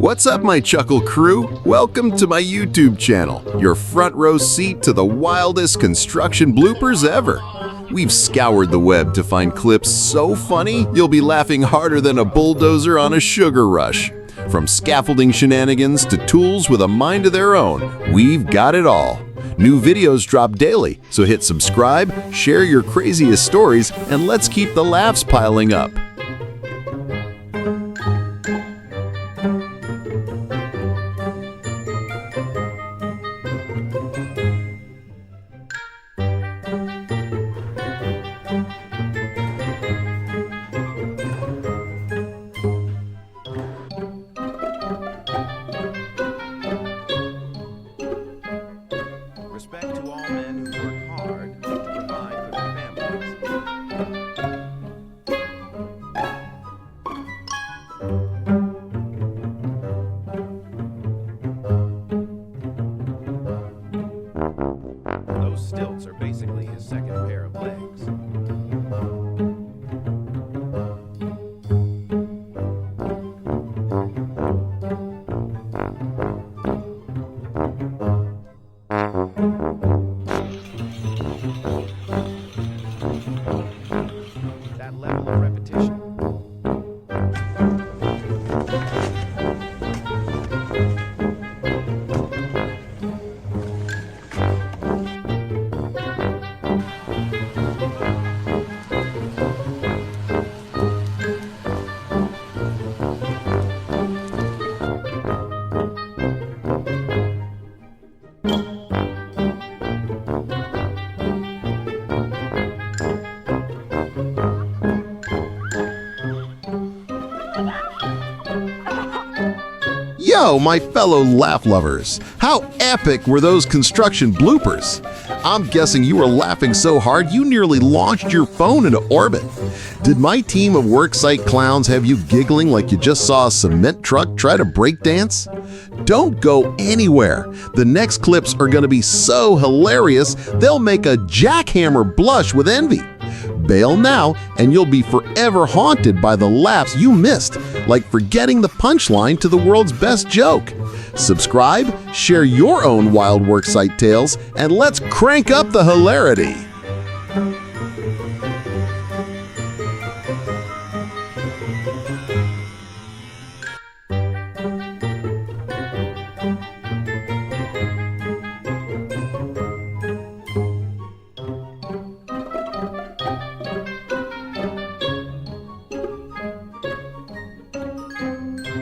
What's up, my Chuckle crew? Welcome to my YouTube channel, your front row seat to the wildest construction bloopers ever. We've scoured the web to find clips so funny you'll be laughing harder than a bulldozer on a sugar rush. From scaffolding shenanigans to tools with a mind of their own, we've got it all. New videos drop daily, so hit subscribe, share your craziest stories, and let's keep the laughs piling up. Respect to all men who work hard to provide for their families. Those stilts are basically his second pair of legs. That level of repetition. Yo, my fellow laugh lovers, how epic were those construction bloopers? I'm guessing you were laughing so hard you nearly launched your phone into orbit. Did my team of worksite clowns have you giggling like you just saw a cement truck try to breakdance? Don't go anywhere. The next clips are going to be so hilarious they'll make a jackhammer blush with envy. Bail now, and you'll be forever haunted by the laughs you missed, like forgetting the punchline to the world's best joke. Subscribe, share your own wild worksite tales, and let's crank up the hilarity.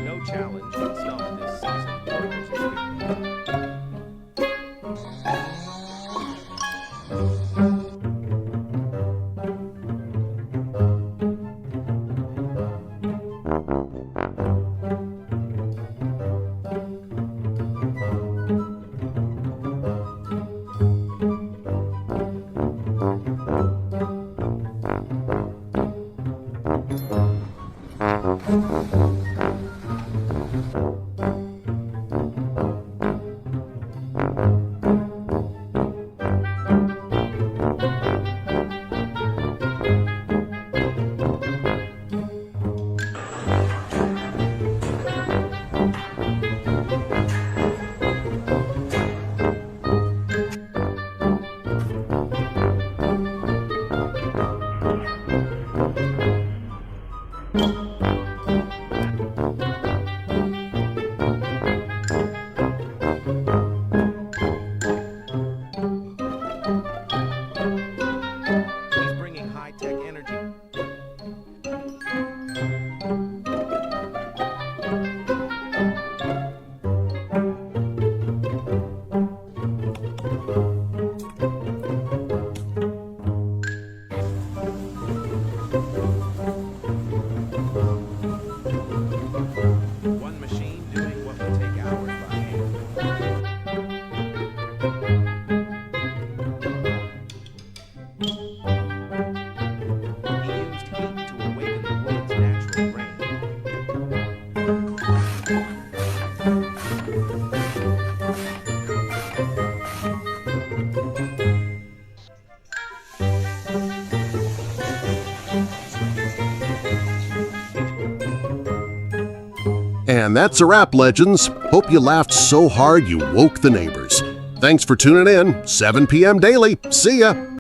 No challenge can stop this seasoned warrior's experience. And that's a wrap, legends. Hope you laughed so hard you woke the neighbors. Thanks for tuning in. 7 p.m. daily. See ya!